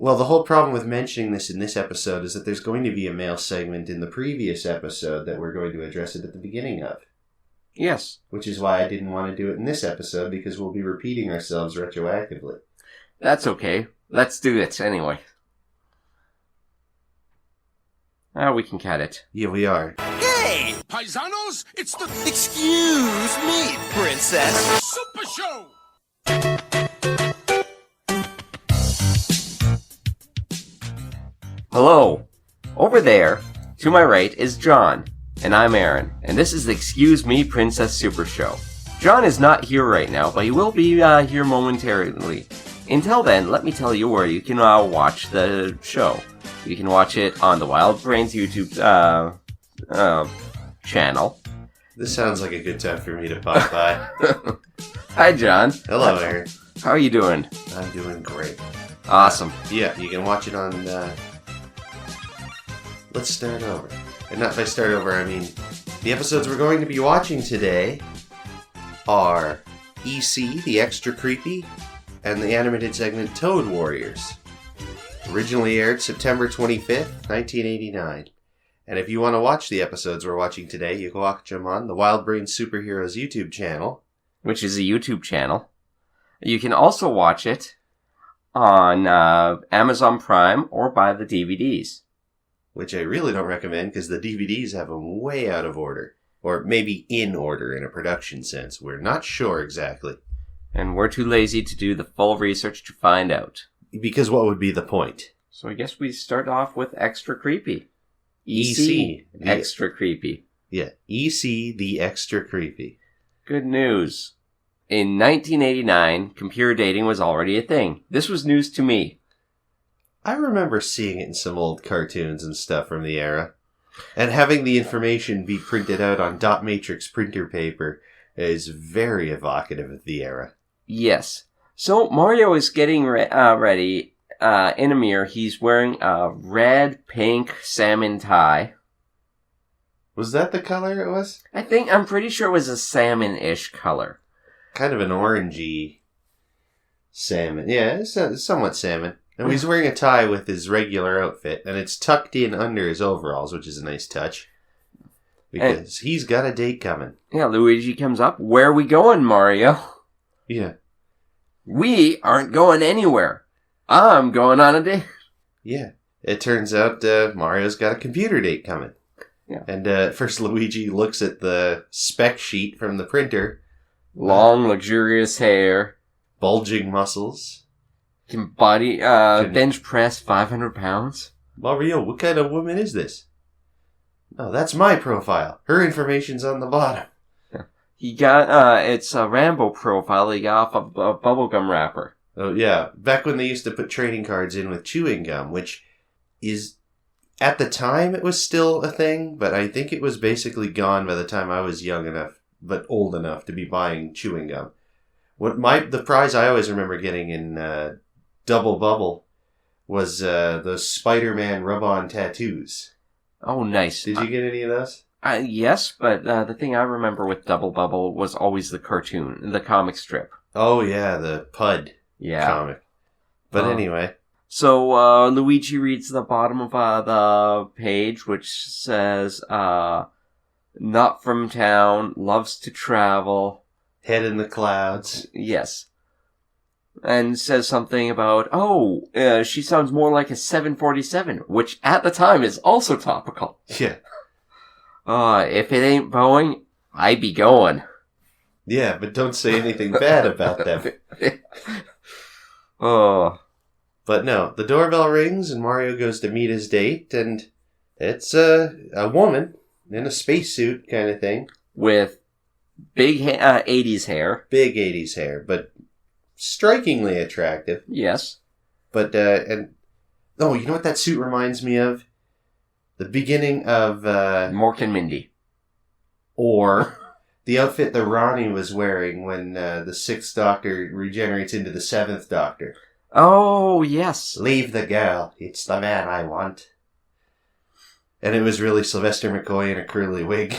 Well, the whole problem with mentioning this in this episode is that there's going to be a mail segment in the previous episode that we're going to address it at the beginning of. Yes. Which is why I didn't want to do it in this episode, because we'll be repeating ourselves retroactively. That's okay. Let's do it anyway. We can cut it. Yeah, we are. Hey! Paisanos, it's the... Excuse me, princess. Super Show! Hello. Over there, to my right, is John. And I'm Aaron. And this is the Excuse Me, Princess Super Show. John is not here right now, but he will be here momentarily. Until then, let me tell you where you can watch the show. You can watch it on the Wild Brains YouTube channel. This sounds like a good time for me to pop by. Hi, John. Hello, Aaron. How are you doing? I'm doing great. Awesome. Yeah, you can watch it on... Let's start over. And not by start over, I mean... The episodes we're going to be watching today are EC, the Extra Creepy, and the animated segment Toad Warriors. Originally aired September 25th, 1989. And if you want to watch the episodes we're watching today, you can watch them on the Wild Brain Superheroes YouTube channel. Which is a YouTube channel. You can also watch it on Amazon Prime or buy the DVDs. Which I really don't recommend because the DVDs have them way out of order. Or maybe in order in a production sense. We're not sure exactly. And we're too lazy to do the full research to find out. Because what would be the point? So I guess we start off with Extra Creepy. EC. Extra Creepy. Yeah, EC, the Extra Creepy. Good news. In 1989, computer dating was already a thing. This was news to me. I remember seeing it in some old cartoons and stuff from the era. And having the information be printed out on dot matrix printer paper is very evocative of the era. Yes. So Mario is getting ready in a mirror. He's wearing a red, pink salmon tie. Was that the color it was? I'm pretty sure it was a salmon-ish color. Kind of an orangey salmon. Yeah, it's somewhat salmon. And he's wearing a tie with his regular outfit, and it's tucked in under his overalls, which is a nice touch. Because he's got a date coming. Yeah, Luigi comes up. Where are we going, Mario? Yeah. We aren't going anywhere. I'm going on a date. Yeah. It turns out Mario's got a computer date coming. Yeah. And first Luigi looks at the spec sheet from the printer. Long, luxurious hair. Bulging muscles. Can bench press 500 pounds. Mario, what kind of woman is this? Oh, that's my profile. Her information's on the bottom. He got, it's a Rambo profile he got off of a bubblegum wrapper. Oh, yeah. Back when they used to put trading cards in with chewing gum, which is, at the time, it was still a thing, but I think it was basically gone by the time I was young enough, but old enough to be buying chewing gum. The prize I always remember getting in, Double Bubble was, those Spider-Man rub-on tattoos. Oh, nice. Did you get any of those? Yes, but the thing I remember with Double Bubble was always the cartoon, the comic strip. Oh, yeah, the Pud comic. But anyway. So, Luigi reads the bottom of the page, which says, not from town, loves to travel. Head in the clouds. Yes. And says something about, she sounds more like a 747, which at the time is also topical. Yeah. If it ain't Boeing, I be going. Yeah, but don't say anything bad about them. Oh. But no, the doorbell rings and Mario goes to meet his date, and it's a woman in a spacesuit kind of thing. With big 80s hair. Big 80s hair, but strikingly attractive. Yes. But, you know what that suit reminds me of? The beginning of, Mork and Mindy. Or the outfit that Ronnie was wearing when, the 6th Doctor regenerates into the 7th Doctor. Oh, yes. Leave the girl. It's the man I want. And it was really Sylvester McCoy in a curly wig.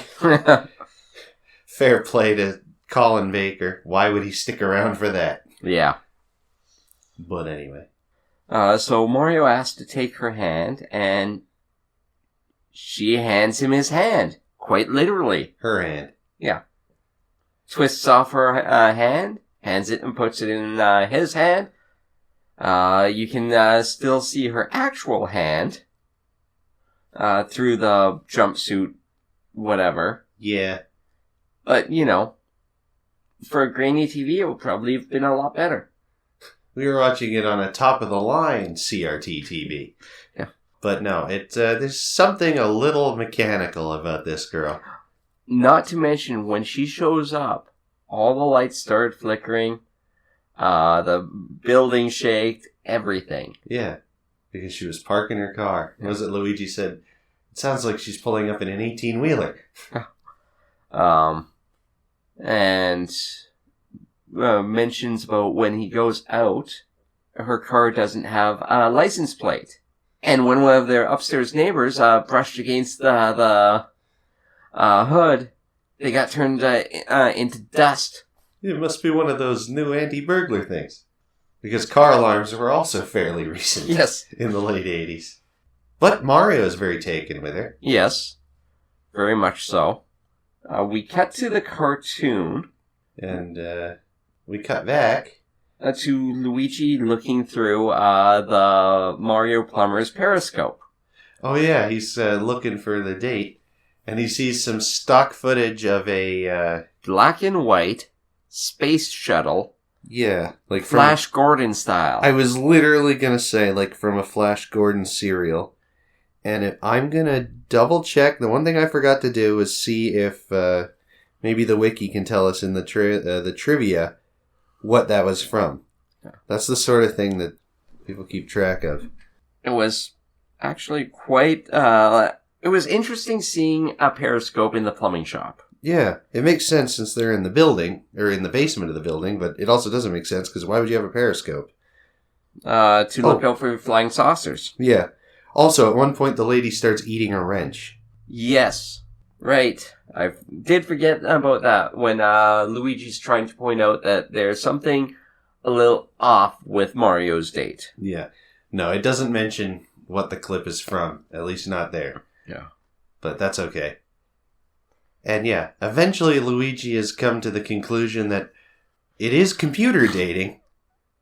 Fair play to Colin Baker. Why would he stick around for that? Yeah. But anyway. So Mario asks to take her hand, and she hands him his hand. Quite literally. Her hand. Yeah. Twists off her hand, hands it and puts it in his hand. You can still see her actual hand through the jumpsuit, whatever. Yeah. But, you know, for a grainy TV, it would probably have been a lot better. We were watching it on a top-of-the-line CRT TV. Yeah. But no, there's something a little mechanical about this girl. Not to mention, when she shows up, all the lights started flickering, the building shaked, everything. Yeah, because she was parking her car. What was it Luigi said? It sounds like she's pulling up in an 18-wheeler. And mentions about when he goes out, her car doesn't have a license plate. And when one of their upstairs neighbors brushed against the hood, they got turned into dust. It must be one of those new anti-burglar things. Because car alarms were also fairly recent. Yes. In the late 80s. But Mario is very taken with her. Yes. Very much so. We cut to the cartoon. And we cut back. To Luigi looking through the Mario Plumber's periscope. Oh yeah, he's looking for the date. And he sees some stock footage of a... black and white space shuttle. Yeah. Like Flash Gordon style. I was literally going to say, like, from a Flash Gordon serial. And if I'm going to double check, the one thing I forgot to do was see if maybe the wiki can tell us in the trivia what that was from. That's the sort of thing that people keep track of. It was actually quite... it was interesting seeing a periscope in the plumbing shop. Yeah, it makes sense since they're in the building, or in the basement of the building, but it also doesn't make sense because why would you have a periscope? To look out for flying saucers. Yeah. Also, at one point, the lady starts eating a wrench. Yes. Right. I did forget about that when Luigi's trying to point out that there's something a little off with Mario's date. Yeah. No, it doesn't mention what the clip is from. At least not there. Yeah. But that's okay. And yeah, eventually Luigi has come to the conclusion that it is computer dating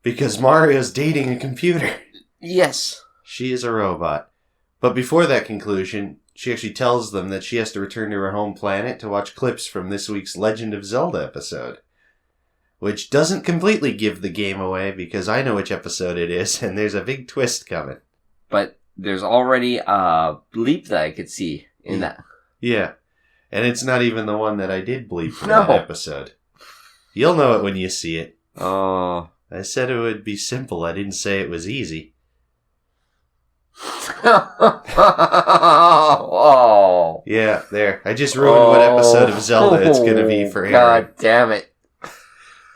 because Mario's dating a computer. Yes. She is a robot. But before that conclusion, she actually tells them that she has to return to her home planet to watch clips from this week's Legend of Zelda episode. Which doesn't completely give the game away because I know which episode it is and there's a big twist coming. But there's already a bleep that I could see in that. Yeah. And it's not even the one that I did bleep from that episode. You'll know it when you see it. Oh. I said it would be simple. I didn't say it was easy. Oh. Yeah, there. I just ruined what episode of Zelda it's going to be for Aaron. God damn it.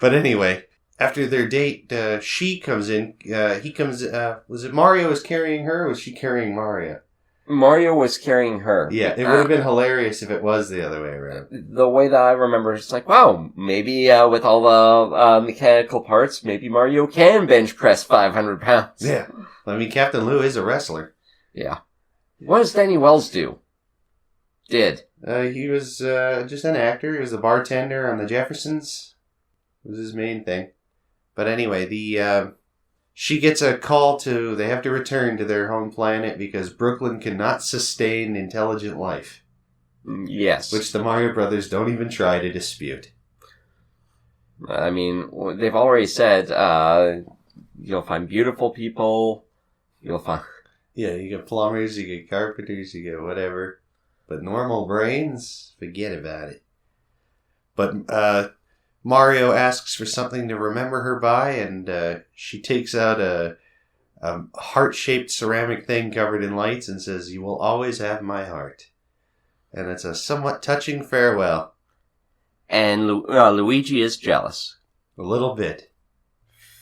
But anyway, after their date, she comes in. He comes... was it Mario was carrying her, or was she carrying Mario? Mario was carrying her. Yeah, it would have been hilarious if it was the other way around. The way that I remember, it's like, wow, maybe with all the mechanical parts, maybe Mario can bench press 500 pounds. Yeah. I mean, Captain Lou is a wrestler. Yeah. What does Danny Wells do? Did. He was just an actor. He was a bartender on the Jeffersons. It was his main thing. But anyway, she gets a call they have to return to their home planet because Brooklyn cannot sustain intelligent life. Yes. Which the Mario Brothers don't even try to dispute. I mean, they've already said, you'll find beautiful people, you'll find... Yeah, you get plumbers, you get carpenters, you get whatever. But normal brains, forget about it. But, Mario asks for something to remember her by, and she takes out a heart-shaped ceramic thing covered in lights and says, "You will always have my heart." And it's a somewhat touching farewell. And Luigi is jealous. A little bit.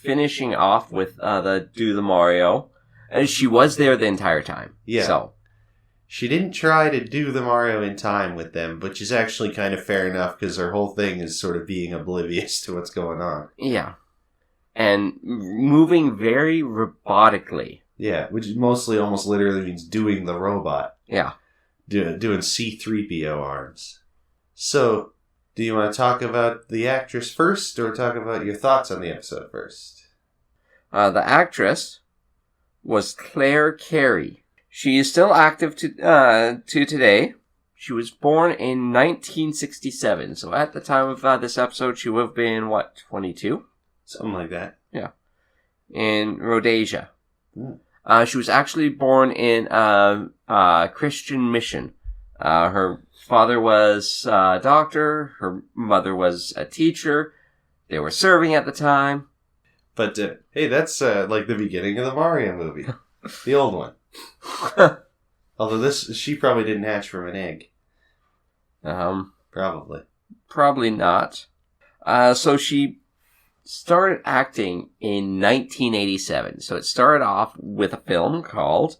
Finishing off with the Mario. And she was there the entire time. Yeah. So. She didn't try to do the Mario in time with them, which is actually kind of fair enough because her whole thing is sort of being oblivious to what's going on. Yeah. and moving very robotically. Yeah, which mostly almost literally means doing the robot. Yeah. Doing C-3PO arms. So, do you want to talk about the actress first, or talk about your thoughts on the episode first? The actress was Clare Carey. She is still active to today. She was born in 1967, so at the time of this episode, she would have been, 22? Something like that. Yeah. In Rhodesia. Hmm. She was actually born in a Christian mission. Her father was a doctor, her mother was a teacher, they were serving at the time. But, hey, that's like the beginning of the Mario movie. The old one. Although she probably didn't hatch from an egg. Probably. Probably not. So she started acting in 1987. So it started off with a film called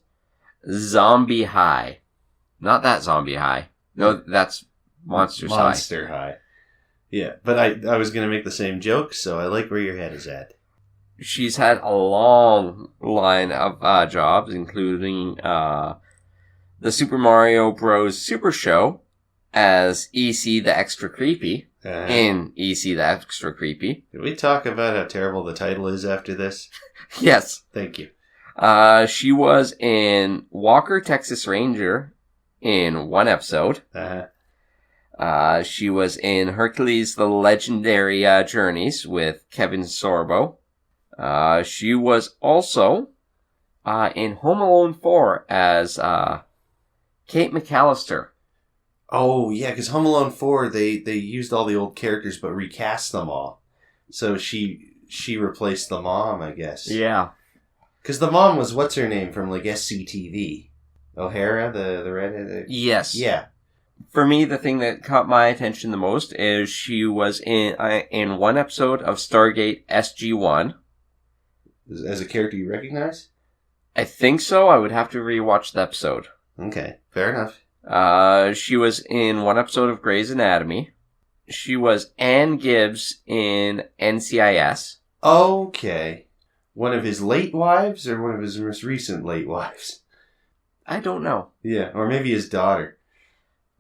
Zombie High. Not that Zombie High. No, that's Monsters High. Monster High. Yeah, but I was going to make the same joke, so I like where your head is at. She's had a long line of jobs, including the Super Mario Bros. Super Show as EC the Extra Creepy in EC the Extra Creepy. Did we talk about how terrible the title is after this? Yes. Thank you. She was in Walker, Texas Ranger in one episode. She was in Hercules the Legendary Journeys with Kevin Sorbo. She was also in Home Alone 4 as Kate McAllister. Oh, yeah, because Home Alone 4, they used all the old characters but recast them all. So she replaced the mom, I guess. Yeah. Because the mom was, what's her name, from like SCTV? O'Hara, the redhead? Yes. Yeah. For me, the thing that caught my attention the most is she was in one episode of Stargate SG-1. As a character you recognize? I think so. I would have to rewatch the episode. Okay, fair enough. She was in one episode of Grey's Anatomy. She was Ann Gibbs in NCIS. Okay. One of his late wives or one of his most recent late wives? I don't know. Yeah, or maybe his daughter.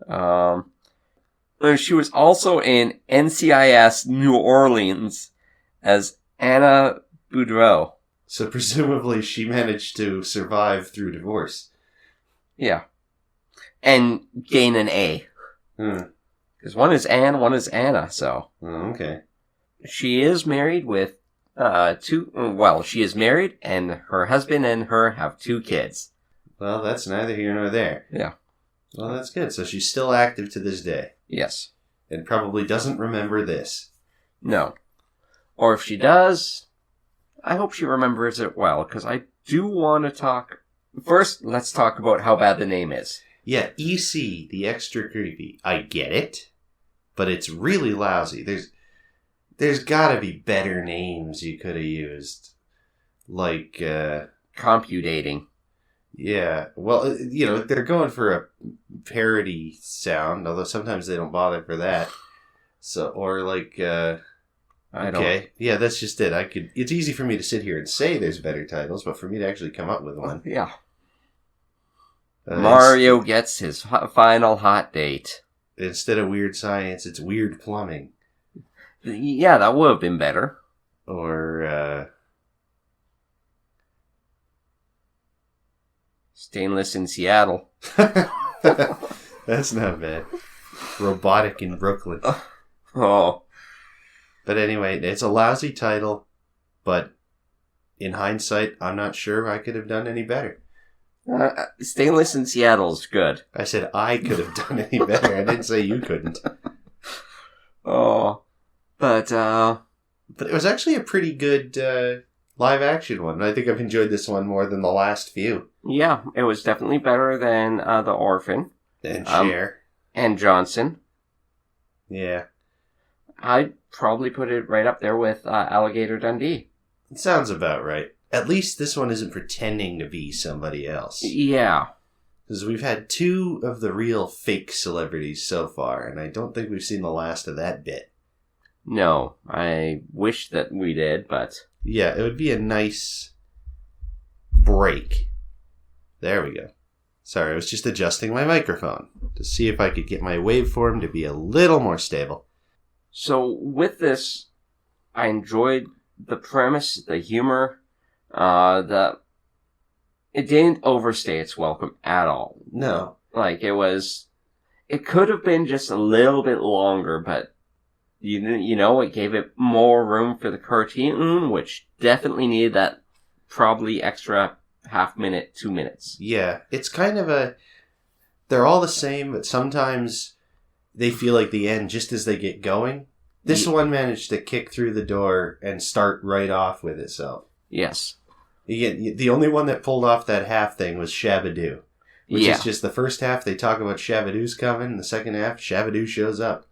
She was also in NCIS New Orleans as Anna Boudreau. So presumably she managed to survive through divorce. Yeah. And gain an A. Because one is Anne, one is Anna, so. Oh, okay. She is married with she is married and her husband and her have 2 kids. Well, that's neither here nor there. Yeah. Well, that's good. So she's still active to this day. Yes. And probably doesn't remember this. No. Or if she does, I hope she remembers it well, because I do want to talk. First, let's talk about how bad the name is. Yeah, EC, the Extra Creepy. I get it, but it's really lousy. There's gotta be better names you could have used. Like, Computating. Yeah, well, they're going for a parody sound, although sometimes they don't bother for that. So, or like, okay, yeah, that's just it. It's easy for me to sit here and say there's better titles, but for me to actually come up with one. Yeah. Mario gets his final hot date. Instead of Weird Science, it's Weird Plumbing. Yeah, that would have been better. Or, Stainless in Seattle. That's not bad. Robotic in Brooklyn. Oh. But anyway, it's a lousy title, but in hindsight, I'm not sure I could have done any better. Stainless in Seattle is good. I said I could have done any better. I didn't say you couldn't. Oh. But it was actually a pretty good live action one. I think I've enjoyed this one more than the last few. Yeah, it was definitely better than The Orphan. And Cher. And Johnson. Yeah. I'd probably put it right up there with Alligator Dundee. It sounds about right. At least this one isn't pretending to be somebody else. Yeah. Because we've had 2 of the real fake celebrities so far, and I don't think we've seen the last of that bit. No, I wish that we did, but... Yeah, it would be a nice break. There we go. Sorry, I was just adjusting my microphone to see if I could get my waveform to be a little more stable. So, with this, I enjoyed the premise, the humor, it didn't overstay its welcome at all. No. Like, it could have been just a little bit longer, but, you know, it gave it more room for the cartoon, which definitely needed that probably extra half minute, 2 minutes. Yeah, it's kind of they're all the same, but sometimes they feel like the end just as they get going. This one managed to kick through the door and start right off with itself. Yes. The only one that pulled off that half thing was Shabadoo. Which is just the first half they talk about Shabadoo's coming, the second half, Shabadoo shows up.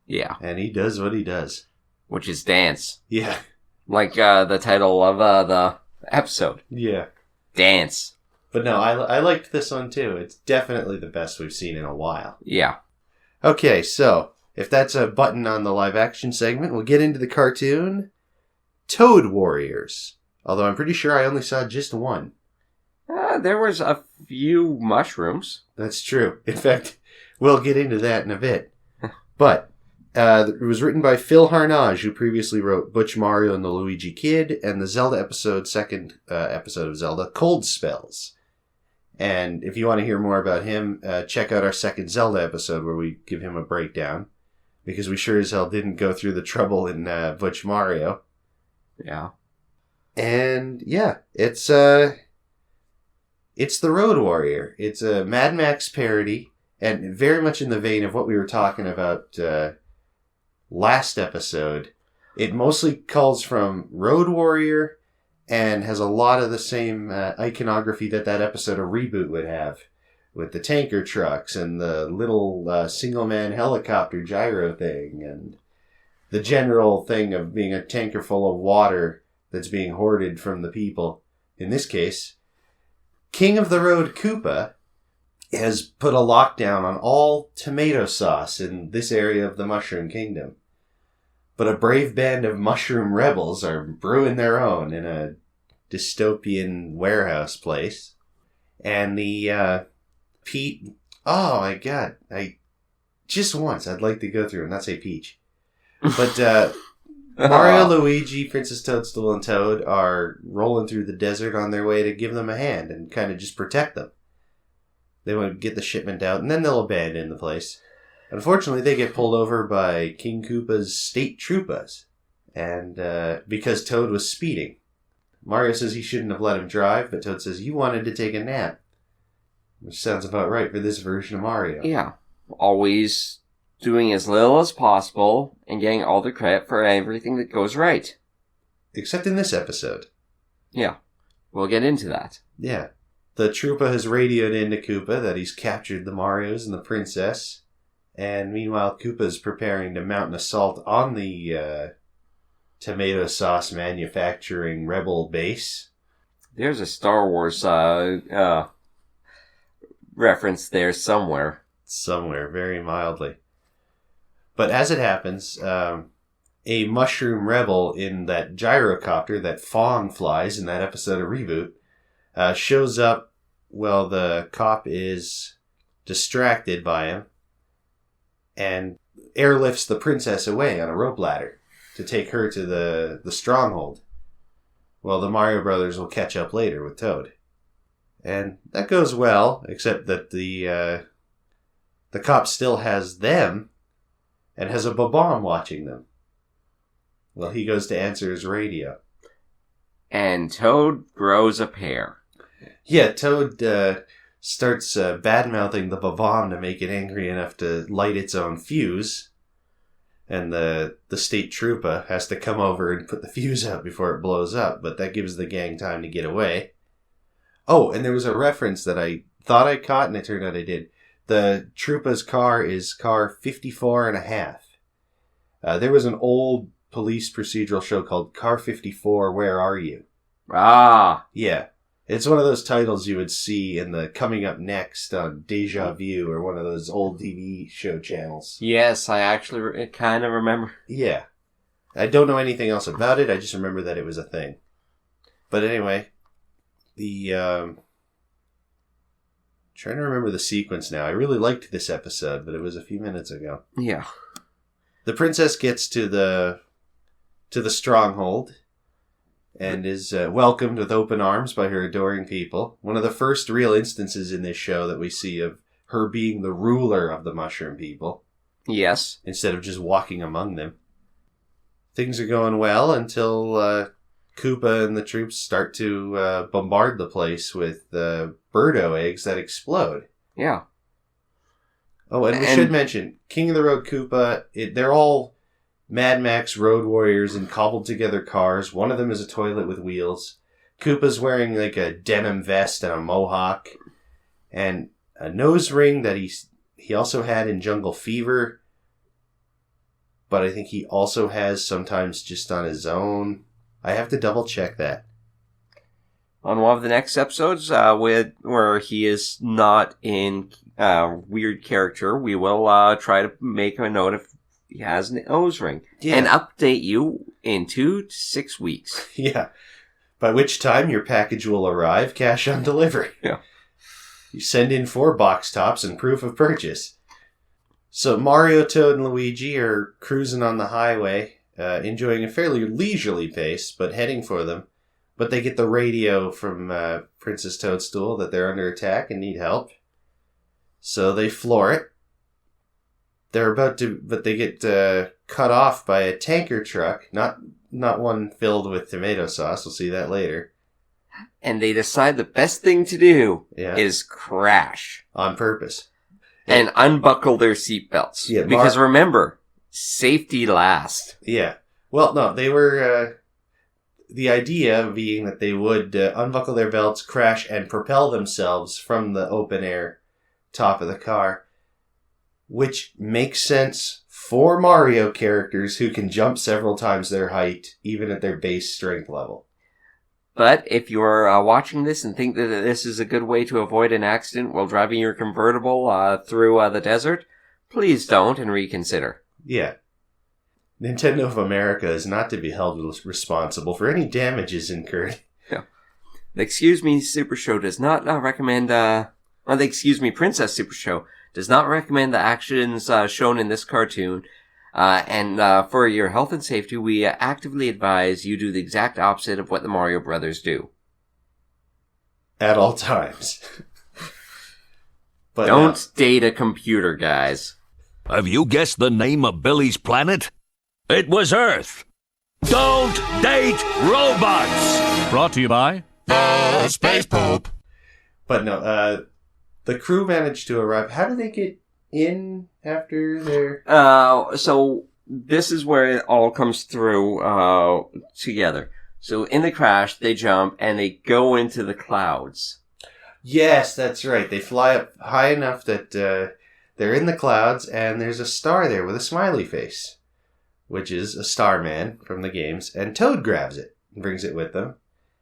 Yeah. And he does what he does. Which is dance. Yeah. Like the title of the episode. Yeah. Dance. But no, I liked this one too. It's definitely the best we've seen in a while. Yeah. Okay, so if that's a button on the live action segment, we'll get into the cartoon. Toad Warriors. Although I'm pretty sure I only saw just one. There was a few mushrooms. That's true. In fact, we'll get into that in a bit. But it was written by Phil Harnage, who previously wrote Butch Mario and the Luigi Kid and the Zelda episode, second episode of Zelda, Cold Spells. And if you want to hear more about him, check out our second Zelda episode where we give him a breakdown. Because we sure as hell didn't go through the trouble in Butch Mario. Yeah. And yeah, it's the Road Warrior. It's a Mad Max parody, and very much in the vein of what we were talking about last episode. It mostly calls from Road Warrior and has a lot of the same iconography that episode of Reboot would have, with the tanker trucks and the little single-man helicopter gyro thing, and the general thing of being a tanker full of water that's being hoarded from the people. In this case, King of the Road Koopa has put a lockdown on all tomato sauce in this area of the Mushroom Kingdom. But a brave band of mushroom rebels are brewing their own in a dystopian warehouse place. And the, Pete... Oh my god. Just once, I'd like to go through and not say Peach. But, Mario, Luigi, Princess Toadstool, and Toad are rolling through the desert on their way to give them a hand and kind of just protect them. They want to get the shipment out, and then they'll abandon the place. Unfortunately, they get pulled over by King Koopa's state troopers, and because Toad was speeding. Mario says he shouldn't have let him drive, but Toad says, you wanted to take a nap. Which sounds about right for this version of Mario. Yeah. Always doing as little as possible and getting all the credit for everything that goes right. Except in this episode. Yeah. We'll get into that. Yeah. The Troopa has radioed into Koopa that he's captured the Marios and the princess. And meanwhile, Koopa's preparing to mount an assault on the tomato sauce manufacturing rebel base. There's a Star Wars reference there somewhere. Somewhere, very mildly. But as it happens, a mushroom rebel in that gyrocopter that Fawn flies in that episode of Reboot shows up while the cop is distracted by him and airlifts the princess away on a rope ladder to take her to the stronghold. Well, the Mario Brothers will catch up later with Toad. And that goes well, except that the cop still has them and has a Bob-omb watching them. Well, he goes to answer his radio. And Toad grows a pair. Yeah, Toad starts bad-mouthing the Bob-omb to make it angry enough to light its own fuse. And the state troopa has to come over and put the fuse out before it blows up, but that gives the gang time to get away. Oh, and there was a reference that I thought I caught, and it turned out I did. The troopa's car is car 54 and a half. There was an old police procedural show called Car 54, Where Are You? Ah. Yeah. It's one of those titles you would see in the Coming Up Next on Deja Vu or one of those old TV show channels. Yes, I actually kind of remember. Yeah. I don't know anything else about it. I just remember that it was a thing. But anyway, trying to remember the sequence now. I really liked this episode, but it was a few minutes ago. Yeah. The princess gets to the stronghold and is welcomed with open arms by her adoring people. One of the first real instances in this show that we see of her being the ruler of the mushroom people. Yes. Instead of just walking among them. Things are going well until Koopa and the troops start to bombard the place with Birdo eggs that explode. Yeah. Oh, and we should mention, King of the Road Koopa, they're all Mad Max road warriors in cobbled together cars. One of them is a toilet with wheels. Koopa's wearing like a denim vest and a mohawk. And a nose ring that he also had in Jungle Fever. But I think he also has sometimes just on his own. I have to double check that. On one of the next episodes, where he is not in weird character, we will try to make a note if he has an nose ring. Yeah. And update you in 2 to 6 weeks. Yeah. By which time your package will arrive, cash on delivery. Yeah. You send in 4 box tops and proof of purchase. So Mario, Toad, and Luigi are cruising on the highway, enjoying a fairly leisurely pace, but heading for them. But they get the radio from Princess Toadstool that they're under attack and need help. So they floor it. They're about to, but they get cut off by a tanker truck, not one filled with tomato sauce. We'll see that later. And they decide the best thing to do is crash. On purpose. And unbuckle their seatbelts. Yeah, because remember, safety last. Yeah. Well, no, they were, the idea being that they would unbuckle their belts, crash, and propel themselves from the open air top of the car. Which makes sense for Mario characters who can jump several times their height, even at their base strength level. But if you're watching this and think that this is a good way to avoid an accident while driving your convertible through the desert, please don't and reconsider. Yeah. Nintendo of America is not to be held responsible for any damages incurred. Yeah. The Excuse Me Super Show does not recommend, the Excuse Me Princess Super Show does not recommend the actions shown in this cartoon. And for your health and safety, we actively advise you do the exact opposite of what the Mario Brothers do. At all times. But don't date a computer, guys. Have you guessed the name of Billy's planet? It was Earth. Don't date robots! Brought to you by the Space Pope. But no, the crew managed to arrive. How did they get in after their... So this is where it all comes through together. So in the crash, they jump and they go into the clouds. Yes, that's right. They fly up high enough that they're in the clouds and there's a star there with a smiley face, which is a Starman from the games. And Toad grabs it and brings it with them.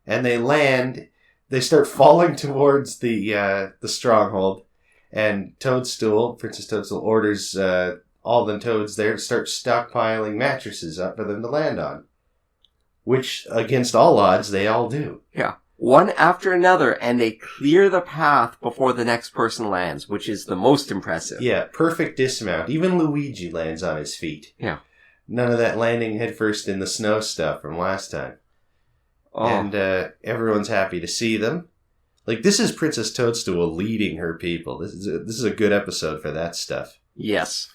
And they land... They start falling towards the stronghold, and Toadstool, Princess Toadstool, orders all the toads there to start stockpiling mattresses up for them to land on. Which, against all odds, they all do. Yeah. One after another, and they clear the path before the next person lands, which is the most impressive. Yeah, perfect dismount. Even Luigi lands on his feet. Yeah. None of that landing headfirst in the snow stuff from last time. Oh. And everyone's happy to see them. Like, this is Princess Toadstool leading her people. This is a good episode for that stuff. Yes.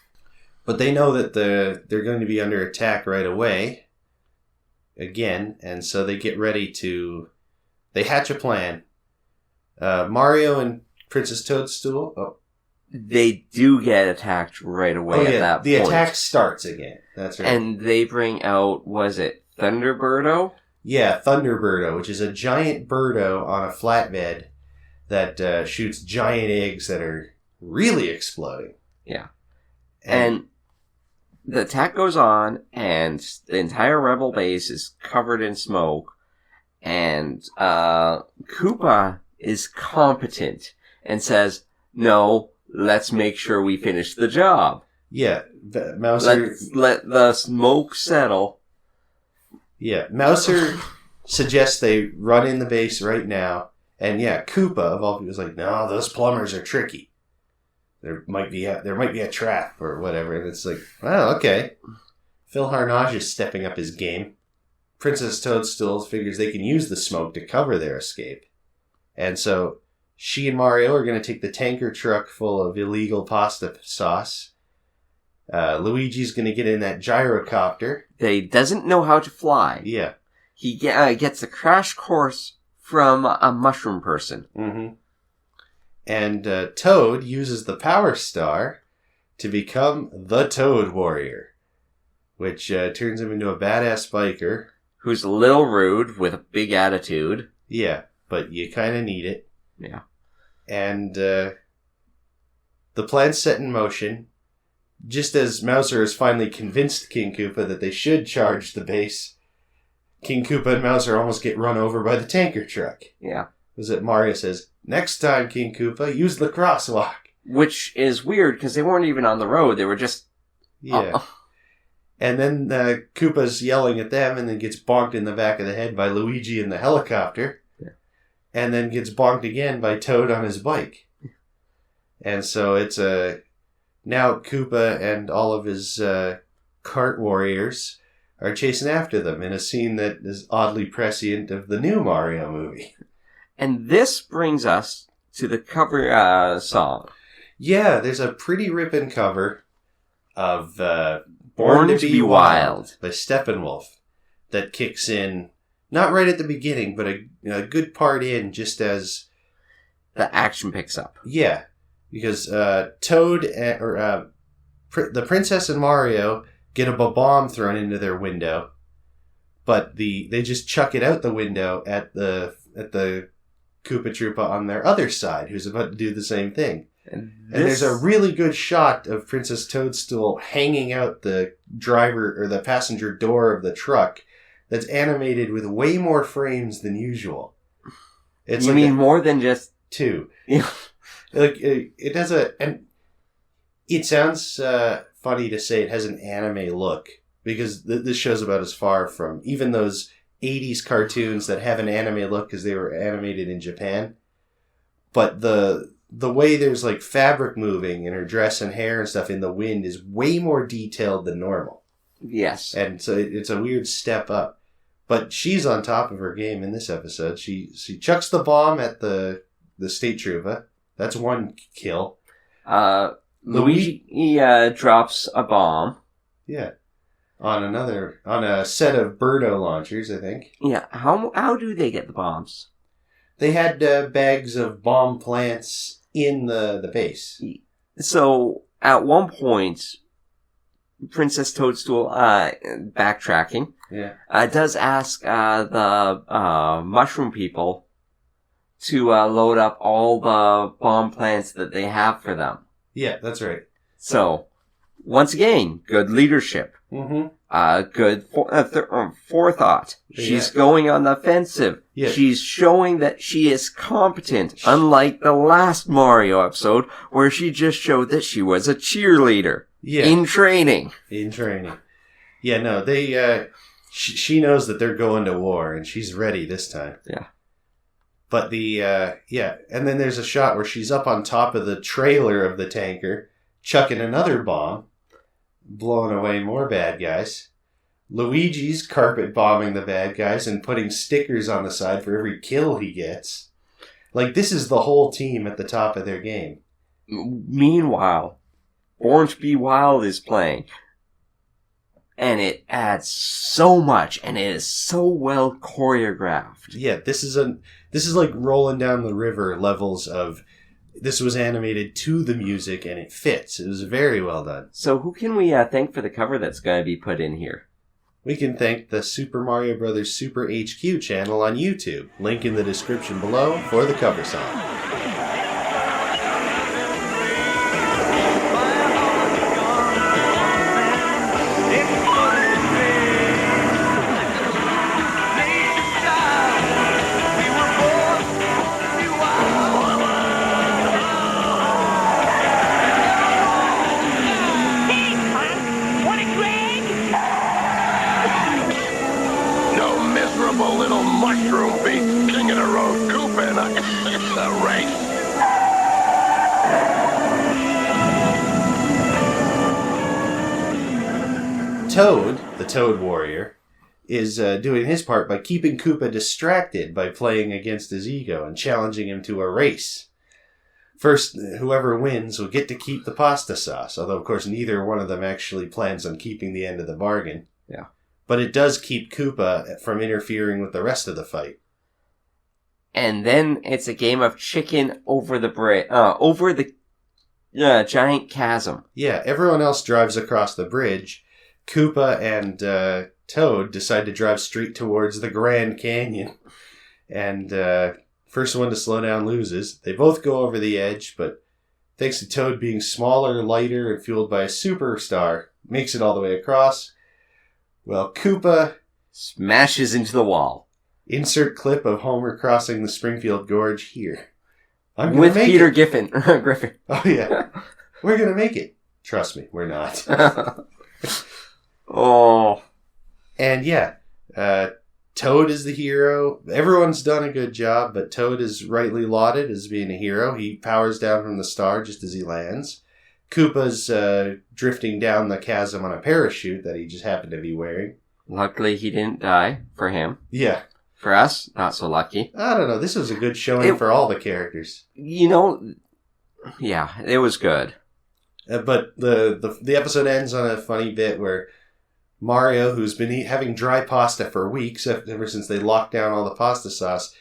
But they know that they're going to be under attack right away. Again. And so they get ready to... They hatch a plan. Mario and Princess Toadstool... Oh. They do get attacked right away at that point. The attack starts again. That's right. And they bring out, was it Thunderbirdo? Yeah, Thunderbirdo, which is a giant birdo on a flatbed that shoots giant eggs that are really exploding. Yeah. And the attack goes on, and the entire rebel base is covered in smoke, And Koopa is competent and says, no, let's make sure we finish the job. Yeah, Mouser... Let the smoke settle. Yeah, Mouser suggests they run in the base right now. And yeah, Koopa, of all people, is like, no, those plumbers are tricky. There might be a trap or whatever. And it's like, well, okay. Phil Harnage is stepping up his game. Princess Toadstool figures they can use the smoke to cover their escape. And so she and Mario are going to take the tanker truck full of illegal pasta sauce. Luigi's going to get in that gyrocopter. He doesn't know how to fly. Yeah. He gets a crash course from a mushroom person. Mm-hmm. And Toad uses the Power Star to become the Toad Warrior, which turns him into a badass biker. Who's a little rude with a big attitude. Yeah, but you kind of need it. Yeah. And the plan's set in motion. Just as Mouser has finally convinced King Koopa that they should charge the base, King Koopa and Mouser almost get run over by the tanker truck. Yeah. Was it Mario says, next time, King Koopa, use the crosswalk. Which is weird, because they weren't even on the road. They were just... Yeah. And then Koopa's yelling at them and then gets bonked in the back of the head by Luigi in the helicopter. Yeah. And then gets bonked again by Toad on his bike. And so it's now Koopa and all of his kart warriors are chasing after them in a scene that is oddly prescient of the new Mario movie. And this brings us to the cover song. Yeah, there's a pretty ripping cover of Born to be Wild by Steppenwolf that kicks in, not right at the beginning, but a good part in just as the action picks up. Yeah, because Toad the Princess and Mario get a bomb thrown into their window, but they just chuck it out the window at the Koopa Troopa on their other side, who's about to do the same thing. And there's a really good shot of Princess Toadstool hanging out the driver or the passenger door of the truck that's animated with way more frames than usual. It's you mean more than just 2? Yeah. Like it has and it sounds funny to say it has an anime look because this show's about as far from even those 80s cartoons that have an anime look because they were animated in Japan. But the way there's like fabric moving in her dress and hair and stuff in the wind is way more detailed than normal. Yes. And so it's a weird step up. But she's on top of her game in this episode. She chucks the bomb at the state trooper. That's one kill. Luigi drops a bomb. Yeah. On a set of Birdo launchers, I think. Yeah. How do they get the bombs? They had bags of bomb plants in the base. So, at one point, Princess Toadstool, backtracking, does ask the mushroom people to load up all the bomb plants that they have for them. Yeah, that's right. So, once again, good leadership. Mm-hmm. Good forethought. She's going on the offensive. Yeah. She's showing that she is competent, unlike the last Mario episode, where she just showed that she was a cheerleader. Yeah. In training. Yeah, no, they, she knows that they're going to war, and she's ready this time. Yeah. But and then there's a shot where she's up on top of the trailer of the tanker, chucking another bomb, blowing away more bad guys. Luigi's carpet bombing the bad guys and putting stickers on the side for every kill he gets. Like, this is the whole team at the top of their game. Meanwhile, Born to be Wild is playing. And it adds so much, and it is so well choreographed. Yeah, this is like rolling down the river levels of this was animated to the music and it fits. It was very well done. So who can we thank for the cover that's going to be put in here? We can thank the Super Mario Bros. Super HQ channel on YouTube. Link in the description below for the cover song. race. Toad, the Toad Warrior, is doing his part by keeping Koopa distracted by playing against his ego and challenging him to a race. First, whoever wins will get to keep the pasta sauce, although, of course, neither one of them actually plans on keeping the end of the bargain. Yeah. But it does keep Koopa from interfering with the rest of the fight. And then it's a game of chicken over the giant chasm. Yeah, everyone else drives across the bridge. Koopa and Toad decide to drive straight towards the Grand Canyon. And first one to slow down loses. They both go over the edge, but thanks to Toad being smaller, lighter, and fueled by a superstar, makes it all the way across. Well, Koopa Smashes into the wall. Insert clip of Homer crossing the Springfield Gorge here. I'm gonna With make Peter it. Griffin. Oh, yeah. We're going to make it. Trust me, we're not. Oh. And yeah, Toad is the hero. Everyone's done a good job, but Toad is rightly lauded as being a hero. He powers down from the star just as he lands. Koopa's drifting down the chasm on a parachute that he just happened to be wearing. Luckily, he didn't die for him. Yeah. For us, not so lucky. I don't know. This was a good showing for all the characters. You know, yeah, it was good. But the episode ends on a funny bit where Mario, who's been having dry pasta for weeks, ever since they locked down all the pasta sauce,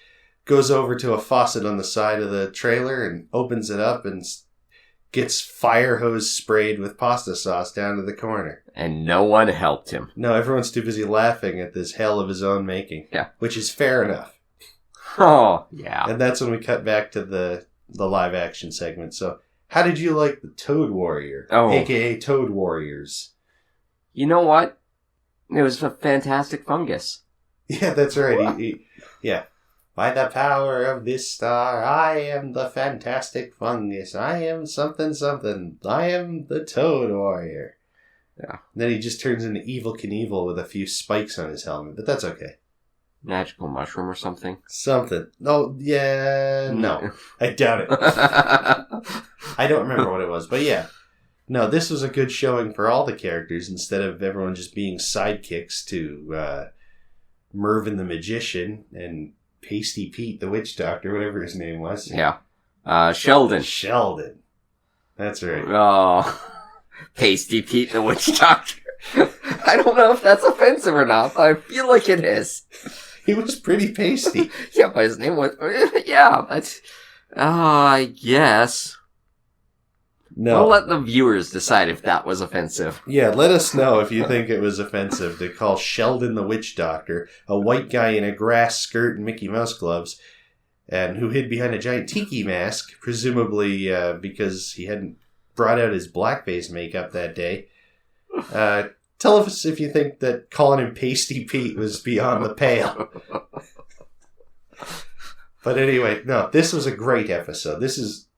goes over to a faucet on the side of the trailer and opens it up and gets fire hose sprayed with pasta sauce down to the corner. And no one helped him. No, everyone's too busy laughing at this hell of his own making. Yeah. Which is fair enough. Oh, yeah. And that's when we cut back to the live action segment. So, how did you like the Toad Warrior? Oh. AKA Toad Warriors. You know what? It was a fantastic fungus. Yeah, that's right. Yeah. By the power of this star, I am the fantastic fungus. I am something something. I am the Toad Warrior. Yeah. And then he just turns into Evel Knievel with a few spikes on his helmet, but that's okay. Magical mushroom or something? Something. Oh, yeah. No. I doubt it. I don't remember what it was, but yeah. No, this was a good showing for all the characters instead of everyone just being sidekicks to Mervyn the Magician and Pasty Pete the Witch Doctor, whatever his name was. Yeah. Sheldon. Sheldon. That's right. Oh. Pasty Pete the Witch Doctor. I don't know if that's offensive or not, but I feel like it is. He was pretty pasty. Yeah, but his name was... Yeah, that's... I guess. No. We'll let the viewers decide if that was offensive. Yeah, let us know if you think it was offensive to call Sheldon the Witch Doctor, a white guy in a grass skirt and Mickey Mouse gloves, and who hid behind a giant tiki mask, presumably because he hadn't brought out his blackface makeup that day. Tell us if you think that calling him Pasty Pete was beyond the pale. But anyway, no, this was a great episode. This is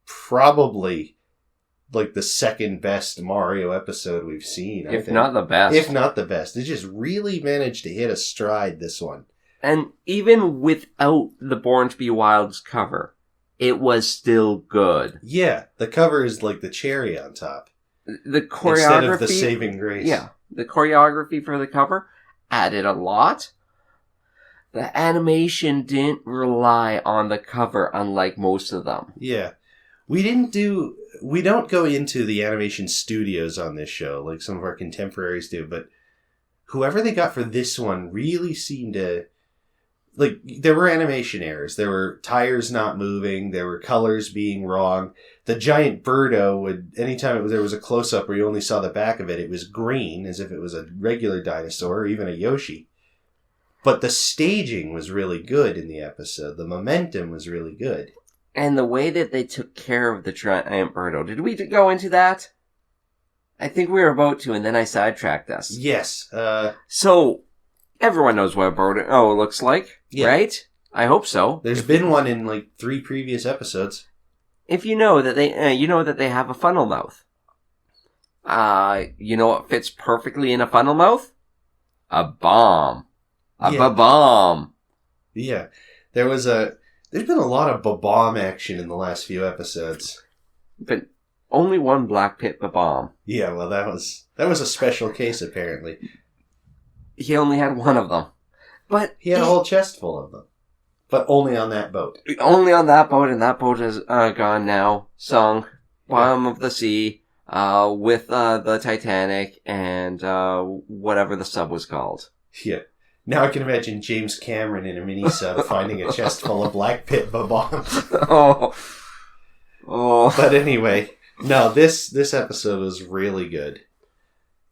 probably like the second best Mario episode we've seen. I If think. not the best. If not the best. It just really managed to hit a stride, this one. And even without the Born to Be Wild's cover, it was still good. Yeah, the cover is like the cherry on top. The choreography... Instead of the saving grace. Yeah. The choreography for the cover added a lot. The animation didn't rely on the cover, unlike most of them. Yeah. We don't go into the animation studios on this show like some of our contemporaries do, but whoever they got for this one really seemed to... Like, there were animation errors. There were tires not moving. There were colors being wrong. The giant birdo would, anytime there was a close-up where you only saw the back of it, it was green, as if it was a regular dinosaur or even a Yoshi. But the staging was really good in the episode. The momentum was really good. And the way that they took care of the giant birdo. Did we go into that? I think we were about to, and then I sidetracked us. Yes. So, everyone knows what a birdo looks like, Yeah. right? I hope so. There's been one in like 3 previous episodes. If you know that they have a funnel mouth. You know what fits perfectly in a funnel mouth? A bomb. A Yeah. bomb. Yeah. There was There's been a lot of bomb action in the last few episodes. But only one Black Pit bomb. Yeah, well, that was a special case, apparently. He only had one of them. But He had a whole chest full of them. But only on that boat. only on that boat, and that boat is gone now. Sunk. Bottom of the sea. With the Titanic and whatever the sub was called. Yeah. Now I can imagine James Cameron in a mini-sub finding a chest full of Black Pit bombs. Oh. But anyway, no, this episode was really good.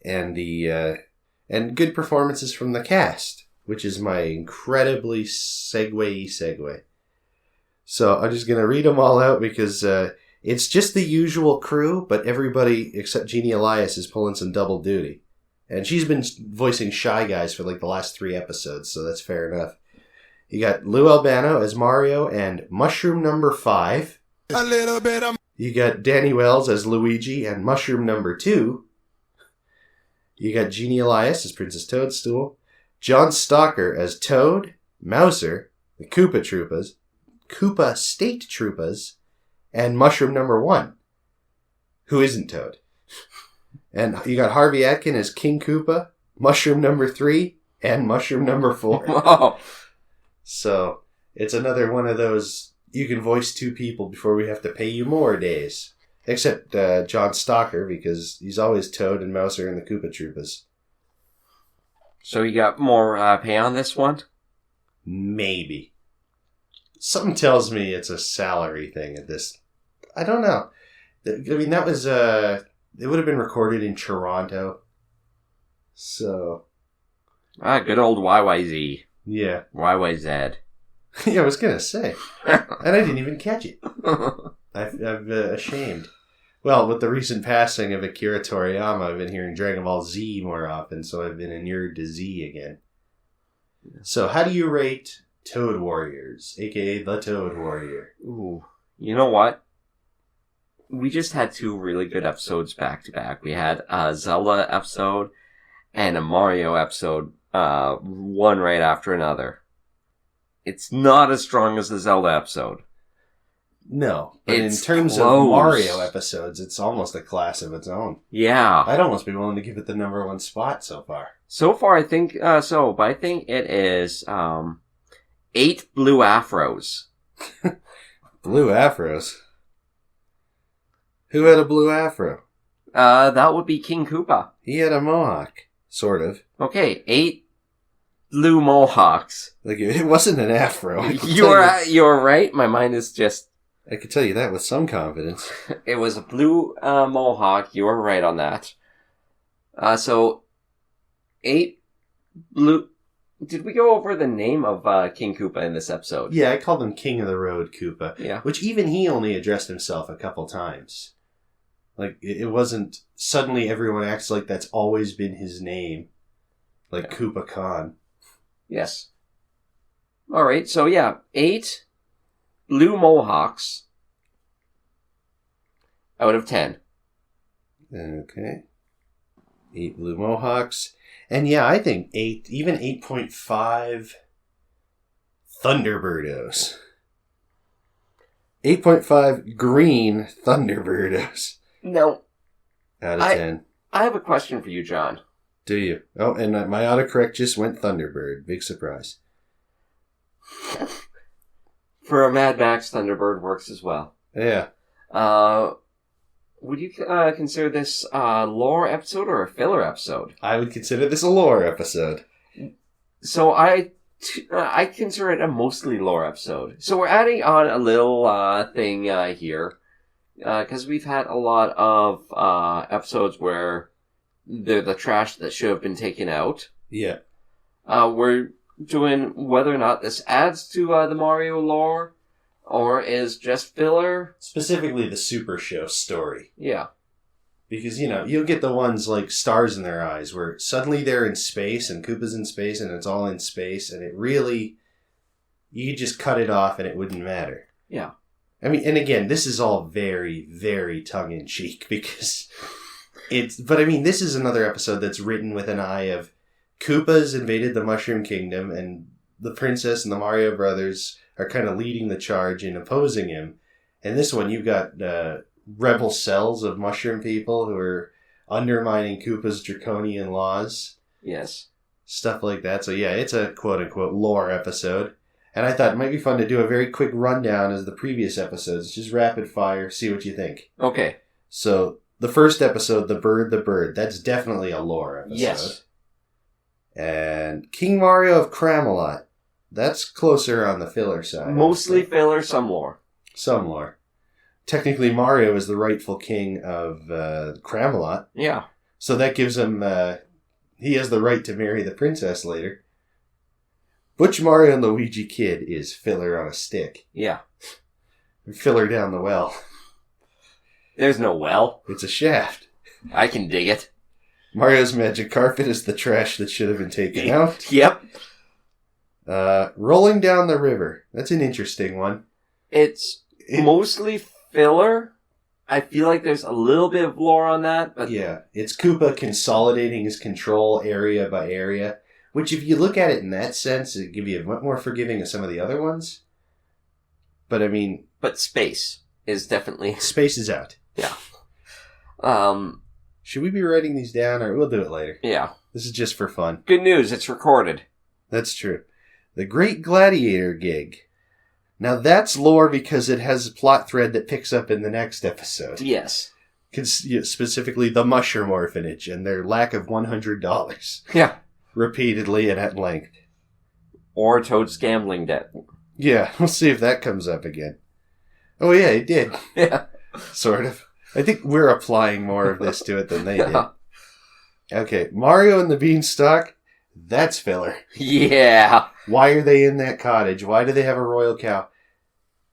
And and good performances from the cast, which is my incredibly segue. So I'm just going to read them all out because it's just the usual crew, but everybody except Jeannie Elias is pulling some double duty. And she's been voicing Shy Guys for like the last 3 episodes, so that's fair enough. You got Lou Albano as Mario and Mushroom Number 5. A little bit of... You got Danny Wells as Luigi and Mushroom Number 2. You got Jeannie Elias as Princess Toadstool. John Stalker as Toad, Mouser, the Koopa State Troopas, and Mushroom Number 1, who isn't Toad. And you got Harvey Atkin as King Koopa, Mushroom Number 3, and Mushroom Number 4. Oh. So, it's another one of those, you can voice 2 people before we have to pay you more days. Except John Stalker, because he's always Toad and Mouser and the Koopa Troopas. So you got more pay on this one? Maybe. Something tells me it's a salary thing at this. I don't know. I mean, that was, it would have been recorded in Toronto. So. Good old YYZ. Yeah. YYZ. Yeah, I was going to say. And I didn't even catch it. I'm ashamed. Well, with the recent passing of Akira Toriyama, I've been hearing Dragon Ball Z more often, so I've been inured to Z again. So, how do you rate Toad Warriors, aka the Toad Warrior? Ooh. You know what? We just had 2 really good episodes back to back. We had a Zelda episode and a Mario episode, one right after another. It's not as strong as the Zelda episode. No, but It's in terms close. of Mario episodes, it's almost a class of its own. Yeah. I'd almost be willing to give it the number 1 spot so far. So far, I think so, but I think it is 8 blue afros. Blue afros? Who had a blue afro? That would be King Koopa. He had a mohawk, sort of. Okay, 8 blue mohawks. Like, it wasn't an afro. You're right. My mind is just. I could tell you that with some confidence. It was a blue mohawk. You were right on that. So 8 blue. Did we go over the name of King Koopa in this episode? Yeah, I called him King of the Road Koopa. Yeah. Which even he only addressed himself a couple times. Like, it wasn't suddenly everyone acts like that's always been his name. Like Koopa Khan. Yes. Alright, so yeah, 8 blue mohawks out of 10. Okay. 8 blue mohawks. And yeah, I think 8, even 8.5 Thunderbirdos. 8.5 green Thunderbirdos. No. Out of 10. I have a question for you, John. Do you? Oh, and my autocorrect just went Thunderbird. Big surprise. For a Mad Max, Thunderbird works as well. Yeah. Would you consider this a lore episode or a filler episode? I would consider this a lore episode. So I consider it a mostly lore episode. So we're adding on a little thing here. Because we've had a lot of episodes where they're the trash that should have been taken out. Yeah. We're doing whether or not this adds to the Mario lore, or is just filler. Specifically the Super Show story. Yeah. Because, you'll get the ones like Stars in Their Eyes, where suddenly they're in space, and Koopa's in space, and it's all in space, and it really... You could just cut it off, and it wouldn't matter. Yeah. I mean, and again, this is all very, very tongue-in-cheek, because but I mean, this is another episode that's written with an eye of Koopa's invaded the Mushroom Kingdom, and the princess and the Mario brothers are kind of leading the charge in opposing him. And this one, you've got rebel cells of mushroom people who are undermining Koopa's draconian laws. Yes. Stuff like that. So yeah, it's a quote-unquote lore episode. And I thought it might be fun to do a very quick rundown as the previous episodes. Just rapid fire, see what you think. Okay. So, the first episode, the bird, that's definitely a lore episode. Yes. And King Mario of Cramelot, that's closer on the filler side. Mostly filler, some lore. Some lore. Technically, Mario is the rightful king of Cramelot. Yeah. So that gives him, he has the right to marry the princess later. Butch Mario and Luigi Kid is filler on a stick. Yeah. Filler down the well. There's no well. It's a shaft. I can dig it. Mario's magic carpet is the trash that should have been taken out. Yep. Rolling down the river. That's an interesting one. It's mostly filler. I feel like there's a little bit of lore on that. But yeah, it's Koopa consolidating his control area by area. Which, if you look at it in that sense, it'd give you a much more forgiving of some of the other ones. But, I mean... But space is definitely... Space is out. Yeah. Should we be writing these down, or we'll do it later? Yeah. This is just for fun. Good news, it's recorded. That's true. The Great Gladiator Gig. Now, that's lore because it has a plot thread that picks up in the next episode. Yes. Specifically, the Mushroom Orphanage and their lack of $100. Yeah. Repeatedly and at length. Or Toad's gambling debt. Yeah, we'll see if that comes up again. Oh yeah, it did. Yeah. Sort of. I think we're applying more of this to it than they did. Okay, Mario and the Beanstalk, that's filler. Yeah. Why are they in that cottage? Why do they have a royal cow?